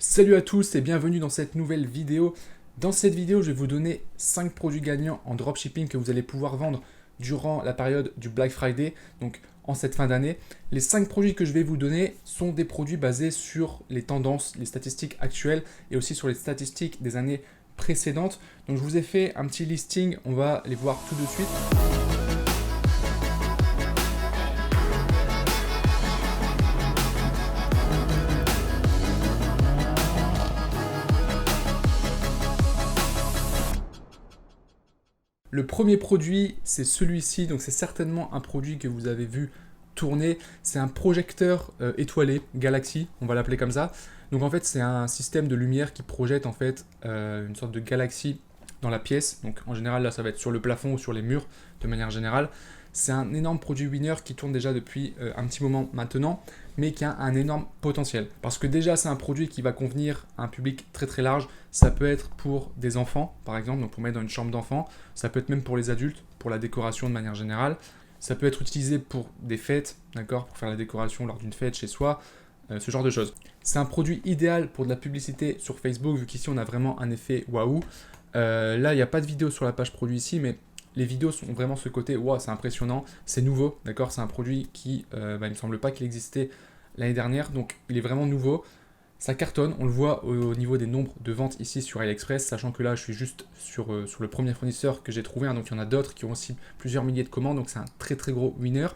Salut à tous et bienvenue dans cette nouvelle vidéo. Dans cette vidéo, je vais vous donner 5 produits gagnants en dropshipping que vous allez pouvoir vendre durant la période du Black Friday, donc en cette fin d'année. Les 5 produits que je vais vous donner sont des produits basés sur les tendances, les statistiques actuelles et aussi sur les statistiques des années précédentes. Donc je vous ai fait un petit listing, on va les voir tout de suite. Le premier produit, c'est celui-ci, donc c'est certainement un produit que vous avez vu tourner. C'est un projecteur étoilé, Galaxy, on va l'appeler comme ça. Donc en fait, c'est un système de lumière qui projette en fait une sorte de galaxie dans la pièce. Donc en général, là, ça va être sur le plafond ou sur les murs, de manière générale. C'est un énorme produit winner qui tourne déjà depuis un petit moment maintenant, mais qui a un énorme potentiel. Parce que déjà, c'est un produit qui va convenir à un public très très large. Ça peut être pour des enfants, par exemple, donc pour mettre dans une chambre d'enfant. Ça peut être même pour les adultes, pour la décoration de manière générale. Ça peut être utilisé pour des fêtes, d'accord, pour faire la décoration lors d'une fête chez soi, ce genre de choses. C'est un produit idéal pour de la publicité sur Facebook, vu qu'ici on a vraiment un effet waouh. Là, il n'y a pas de vidéo sur la page produit ici, mais les vidéos sont vraiment ce côté, wow, c'est impressionnant, c'est nouveau, d'accord, c'est un produit qui, il ne me semble pas qu'il existait l'année dernière, donc il est vraiment nouveau. Ça cartonne, on le voit au niveau des nombres de ventes ici sur AliExpress, sachant que là je suis juste sur le premier fournisseur que j'ai trouvé, hein, donc il y en a d'autres qui ont aussi plusieurs milliers de commandes, donc c'est un très très gros winner.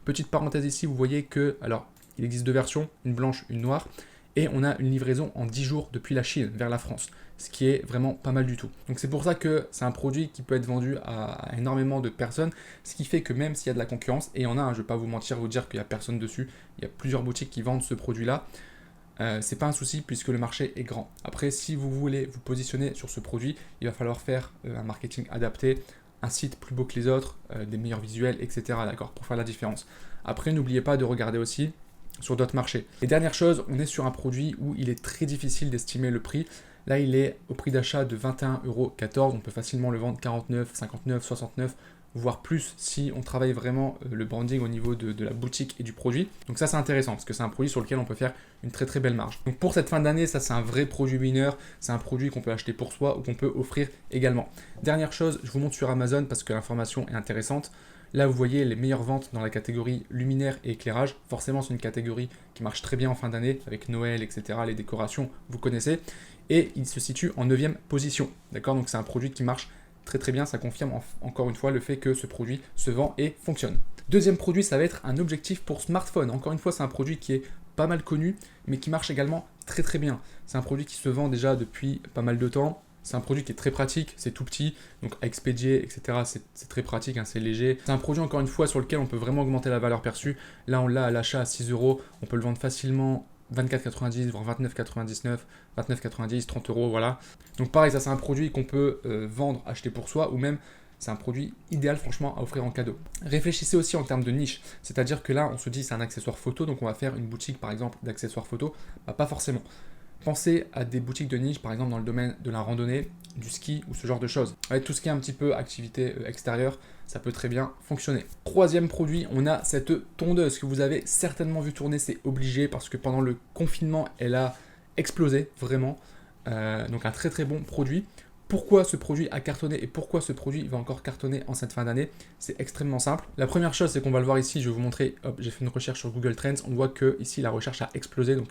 Petite parenthèse ici, vous voyez que, alors il existe deux versions, une blanche, une noire, et on a une livraison en 10 jours depuis la Chine vers la France, ce qui est vraiment pas mal du tout. Donc c'est pour ça que c'est un produit qui peut être vendu à énormément de personnes, ce qui fait que même s'il y a de la concurrence, et il y en a, je ne vais pas vous mentir, vous dire qu'il n'y a personne dessus, il y a plusieurs boutiques qui vendent ce produit-là, c'est pas un souci puisque le marché est grand. Après, si vous voulez vous positionner sur ce produit, il va falloir faire un marketing adapté, un site plus beau que les autres, des meilleurs visuels, etc. D'accord, pour faire la différence. Après, n'oubliez pas de regarder aussi sur d'autres marchés. Et dernière chose, on est sur un produit où il est très difficile d'estimer le prix. Là, il est au prix d'achat de 21,14 €. On peut facilement le vendre 49, 59, 69, voire plus si on travaille vraiment le branding au niveau de la boutique et du produit. Donc ça, c'est intéressant parce que c'est un produit sur lequel on peut faire une très très belle marge. Donc pour cette fin d'année, ça c'est un vrai produit winner. C'est un produit qu'on peut acheter pour soi ou qu'on peut offrir également. Dernière chose, je vous montre sur Amazon parce que l'information est intéressante. Là, vous voyez les meilleures ventes dans la catégorie luminaire et éclairage. Forcément, c'est une catégorie qui marche très bien en fin d'année avec Noël, etc. Les décorations, vous connaissez. Et il se situe en 9e position. D'accord, donc c'est un produit qui marche très très bien. Ça confirme encore une fois le fait que ce produit se vend et fonctionne. Deuxième produit, ça va être un objectif pour smartphone. Encore une fois, c'est un produit qui est pas mal connu, mais qui marche également très très bien. C'est un produit qui se vend déjà depuis pas mal de temps. C'est un produit qui est très pratique, c'est tout petit, donc à expédier, etc. C'est très pratique, hein, c'est léger. C'est un produit, encore une fois, sur lequel on peut vraiment augmenter la valeur perçue. Là, on l'a à l'achat à 6 €, on peut le vendre facilement 24,90 €, voire 29,99 €, 29,90 €, 30 €, voilà. Donc pareil, ça c'est un produit qu'on peut vendre, acheter pour soi, ou même c'est un produit idéal franchement à offrir en cadeau. Réfléchissez aussi en termes de niche, c'est-à-dire que là, on se dit c'est un accessoire photo, donc on va faire une boutique par exemple d'accessoires photo. Bah, pas forcément. Pensez à des boutiques de niche, par exemple dans le domaine de la randonnée, du ski ou ce genre de choses. Avec tout ce qui est un petit peu activité extérieure, ça peut très bien fonctionner. Troisième produit, on a cette tondeuse que vous avez certainement vu tourner, c'est obligé parce que pendant le confinement, elle a explosé vraiment. Donc un très très bon produit. Pourquoi ce produit a cartonné et pourquoi ce produit va encore cartonner en cette fin d'année? C'est extrêmement simple. La première chose, c'est qu'on va le voir ici, je vais vous montrer, hop, j'ai fait une recherche sur Google Trends, on voit que ici la recherche a explosé, donc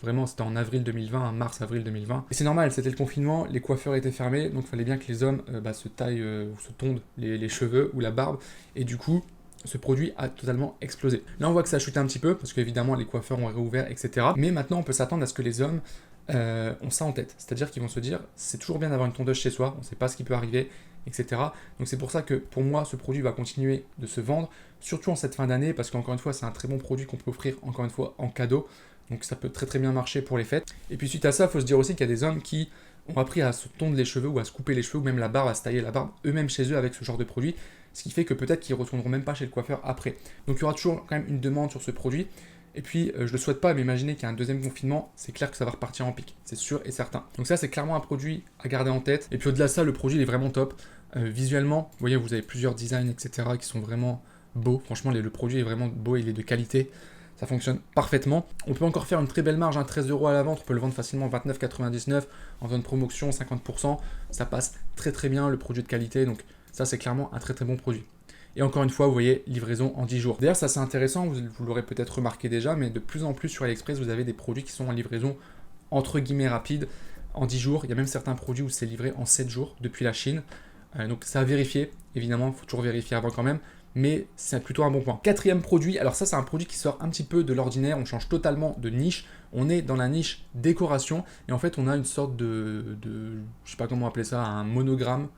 vraiment, c'était en avril 2020, mars-avril 2020. Et c'est normal, c'était le confinement, les coiffeurs étaient fermés, donc il fallait bien que les hommes se taillent ou se tondent les cheveux ou la barbe. Et du coup, ce produit a totalement explosé. Là, on voit que ça a chuté un petit peu, parce qu'évidemment, les coiffeurs ont réouvert, etc. Mais maintenant, on peut s'attendre à ce que les hommes ont ça en tête. C'est-à-dire qu'ils vont se dire, c'est toujours bien d'avoir une tondeuse chez soi, on ne sait pas ce qui peut arriver, etc. Donc c'est pour ça que pour moi, ce produit va continuer de se vendre, surtout en cette fin d'année, parce qu'encore une fois, c'est un très bon produit qu'on peut offrir, encore une fois, en cadeau. Donc ça peut très très bien marcher pour les fêtes. Et puis suite à ça, il faut se dire aussi qu'il y a des hommes qui ont appris à se tondre les cheveux ou à se couper les cheveux ou même la barbe, à se tailler la barbe eux-mêmes chez eux avec ce genre de produit. Ce qui fait que peut-être qu'ils ne retourneront même pas chez le coiffeur après. Donc il y aura toujours quand même une demande sur ce produit. Et puis je ne le souhaite pas, mais imaginez qu'il y a un deuxième confinement, c'est clair que ça va repartir en pic. C'est sûr et certain. Donc ça c'est clairement un produit à garder en tête. Et puis au-delà de ça, le produit il est vraiment top. Visuellement, vous voyez, vous avez plusieurs designs, etc. qui sont vraiment beaux. Franchement, le produit est vraiment beau, il est de qualité. ça fonctionne parfaitement. On peut encore faire une très belle marge, 13 € à la vente, on peut le vendre facilement 29,99 en zone promotion, 50%, ça passe très très bien, le produit de qualité, donc ça c'est clairement un très très bon produit. Et encore une fois, vous voyez, livraison en 10 jours. D'ailleurs, ça c'est intéressant, vous l'aurez peut-être remarqué déjà, mais de plus en plus sur AliExpress, vous avez des produits qui sont en livraison entre guillemets rapide, en 10 jours. Il y a même certains produits où c'est livré en 7 jours depuis la Chine. Donc ça à vérifier, évidemment, il faut toujours vérifier avant quand même, mais c'est plutôt un bon point. Quatrième produit, alors ça c'est un produit qui sort un petit peu de l'ordinaire, on change totalement de niche, on est dans la niche décoration, et en fait on a une sorte je sais pas comment appeler ça, un monogramme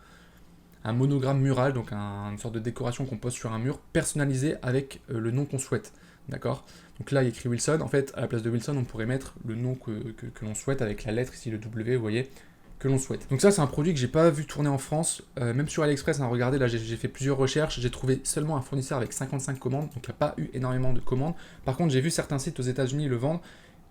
mural, donc une sorte de décoration qu'on pose sur un mur, personnalisé avec le nom qu'on souhaite, d'accord? Donc là il y a écrit Wilson, en fait à la place de Wilson on pourrait mettre le nom que l'on souhaite avec la lettre ici, le W, vous voyez, que l'on souhaite. Donc ça c'est un produit que j'ai pas vu tourner en France, même sur AliExpress, hein, regardez là j'ai fait plusieurs recherches, j'ai trouvé seulement un fournisseur avec 55 commandes, donc il n'y a pas eu énormément de commandes. Par contre j'ai vu certains sites aux États-Unis le vendre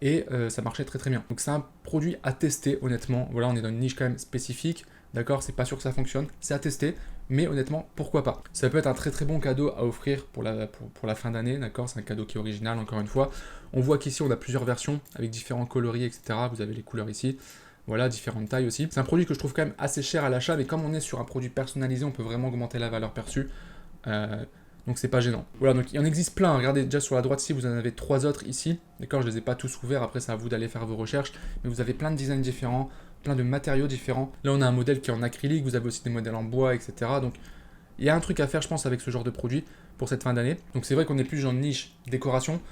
et ça marchait très très bien. Donc c'est un produit à tester honnêtement, voilà on est dans une niche quand même spécifique, d'accord, c'est pas sûr que ça fonctionne, c'est à tester, mais honnêtement pourquoi pas. Ça peut être un très très bon cadeau à offrir pour la fin d'année, d'accord, c'est un cadeau qui est original encore une fois. On voit qu'ici on a plusieurs versions avec différents coloris, etc. Vous avez les couleurs ici. Voilà, différentes tailles aussi. C'est un produit que je trouve quand même assez cher à l'achat, mais comme on est sur un produit personnalisé, on peut vraiment augmenter la valeur perçue. Donc c'est pas gênant. Voilà, donc il en existe plein. Regardez déjà sur la droite ici, vous en avez 3 autres ici. D'accord, je les ai pas tous ouverts, après c'est à vous d'aller faire vos recherches. Mais vous avez plein de designs différents, plein de matériaux différents. Là on a un modèle qui est en acrylique, vous avez aussi des modèles en bois, etc. Donc il y a un truc à faire, je pense, avec ce genre de produit pour cette fin d'année. Donc c'est vrai qu'on est plus dans une niche décoration.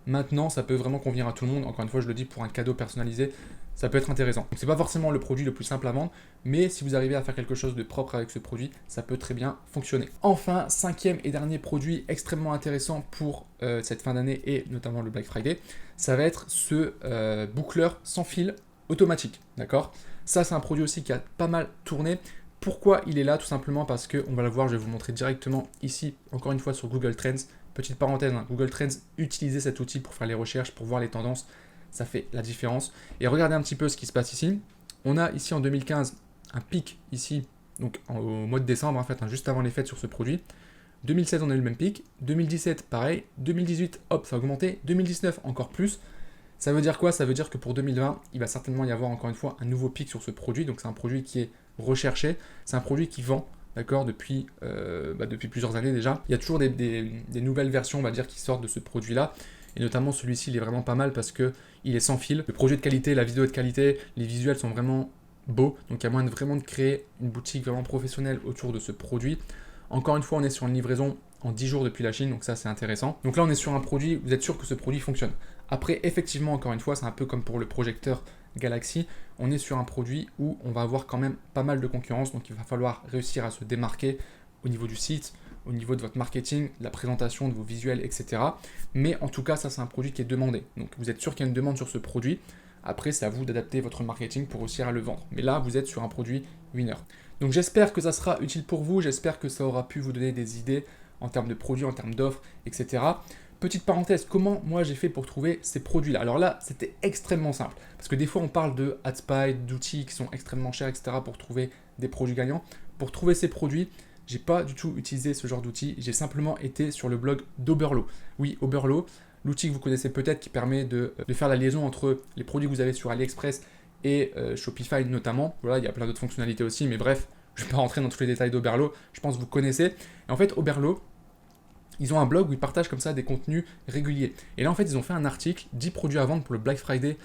Maintenant, ça peut vraiment convenir à tout le monde. Encore une fois, je le dis, pour un cadeau personnalisé, ça peut être intéressant. Donc, c'est pas forcément le produit le plus simple à vendre, mais si vous arrivez à faire quelque chose de propre avec ce produit, ça peut très bien fonctionner. Enfin, cinquième et dernier produit extrêmement intéressant pour cette fin d'année et notamment le Black Friday, ça va être ce boucleur sans fil automatique. D'accord ? Ça, c'est un produit aussi qui a pas mal tourné. Pourquoi il est là? Tout simplement parce que, on va le voir, je vais vous montrer directement ici, encore une fois sur Google Trends. Petite parenthèse, hein, Google Trends, utilisez cet outil pour faire les recherches, pour voir les tendances, ça fait la différence. Et regardez un petit peu ce qui se passe ici. On a ici en 2015 un pic ici, donc au mois de décembre en fait, hein, juste avant les fêtes sur ce produit. 2016 on a eu le même pic, 2017 pareil, 2018 hop ça a augmenté, 2019 encore plus. Ça veut dire quoi? Ça veut dire que pour 2020, il va certainement y avoir encore une fois un nouveau pic sur ce produit, donc c'est un produit qui est recherché, c'est un produit qui vend. D'accord, depuis plusieurs années déjà. Il y a toujours des nouvelles versions, on va dire, qui sortent de ce produit-là. Et notamment celui-ci, il est vraiment pas mal parce qu'il est sans fil. Le projet de qualité, la vidéo de qualité, les visuels sont vraiment beaux. Donc il y a moyen vraiment de créer une boutique vraiment professionnelle autour de ce produit. Encore une fois, on est sur une livraison en 10 jours depuis la Chine, donc ça c'est intéressant. Donc là, on est sur un produit, vous êtes sûr que ce produit fonctionne. Après, effectivement, encore une fois, c'est un peu comme pour le projecteur Galaxy, on est sur un produit où on va avoir quand même pas mal de concurrence, donc il va falloir réussir à se démarquer au niveau du site, au niveau de votre marketing, de la présentation de vos visuels, etc. Mais en tout cas, ça c'est un produit qui est demandé. Donc vous êtes sûr qu'il y a une demande sur ce produit. Après, c'est à vous d'adapter votre marketing pour réussir à le vendre. Mais là, vous êtes sur un produit winner. Donc j'espère que ça sera utile pour vous, j'espère que ça aura pu vous donner des idées en termes de produits, en termes d'offres, etc. Petite parenthèse, comment moi j'ai fait pour trouver ces produits-là? Alors là, c'était extrêmement simple. Parce que des fois, on parle de AdSpy, d'outils qui sont extrêmement chers, etc. pour trouver des produits gagnants. Pour trouver ces produits, j'ai pas du tout utilisé ce genre d'outils. J'ai simplement été sur le blog d'Oberlo. Oui, Oberlo, l'outil que vous connaissez peut-être qui permet de faire la liaison entre les produits que vous avez sur AliExpress et Shopify notamment. Voilà, il y a plein d'autres fonctionnalités aussi, mais bref, je ne vais pas rentrer dans tous les détails d'Oberlo. Je pense que vous connaissez. Et en fait, Oberlo, ils ont un blog où ils partagent comme ça des contenus réguliers. Et là, en fait, ils ont fait un article 10 produits à vendre pour le Black Friday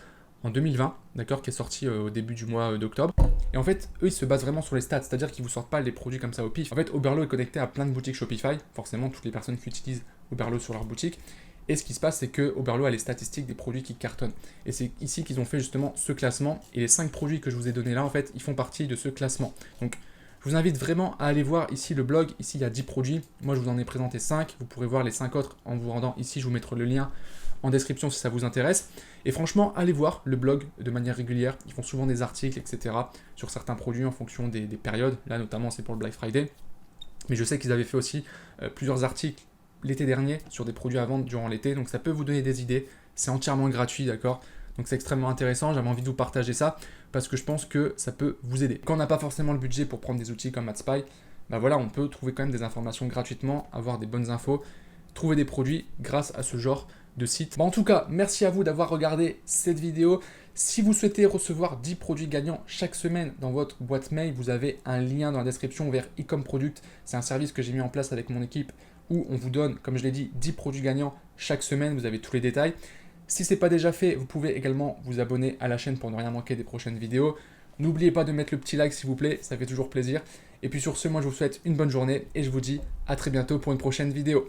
en 2020, d'accord, qui est sorti au début du mois d'octobre. Et en fait, eux, ils se basent vraiment sur les stats, c'est-à-dire qu'ils ne vous sortent pas les produits comme ça au pif. En fait, Oberlo est connecté à plein de boutiques Shopify, forcément, toutes les personnes qui utilisent Oberlo sur leur boutique. Et ce qui se passe, c'est que Oberlo a les statistiques des produits qui cartonnent. Et c'est ici qu'ils ont fait justement ce classement. Et les 5 produits que je vous ai donnés là, en fait, ils font partie de ce classement. Donc, je vous invite vraiment à aller voir ici le blog. Ici, il y a 10 produits. Moi, je vous en ai présenté 5. Vous pourrez voir les 5 autres en vous rendant ici. Je vous mettrai le lien en description si ça vous intéresse. Et franchement, allez voir le blog de manière régulière. Ils font souvent des articles, etc. sur certains produits en fonction des périodes. Là, notamment, c'est pour le Black Friday. Mais je sais qu'ils avaient fait aussi plusieurs articles l'été dernier sur des produits à vendre durant l'été. Donc, ça peut vous donner des idées. C'est entièrement gratuit, d'accord? Donc c'est extrêmement intéressant, j'avais envie de vous partager ça parce que je pense que ça peut vous aider. Quand on n'a pas forcément le budget pour prendre des outils comme AdSpy, bah voilà, on peut trouver quand même des informations gratuitement, avoir des bonnes infos, trouver des produits grâce à ce genre de site. En tout cas, merci à vous d'avoir regardé cette vidéo. Si vous souhaitez recevoir 10 produits gagnants chaque semaine dans votre boîte mail, vous avez un lien dans la description vers Ecom Product. C'est un service que j'ai mis en place avec mon équipe où on vous donne, comme je l'ai dit, 10 produits gagnants chaque semaine. Vous avez tous les détails. Si ce n'est pas déjà fait, vous pouvez également vous abonner à la chaîne pour ne rien manquer des prochaines vidéos. N'oubliez pas de mettre le petit like s'il vous plaît, ça fait toujours plaisir. Et puis sur ce, moi je vous souhaite une bonne journée et je vous dis à très bientôt pour une prochaine vidéo.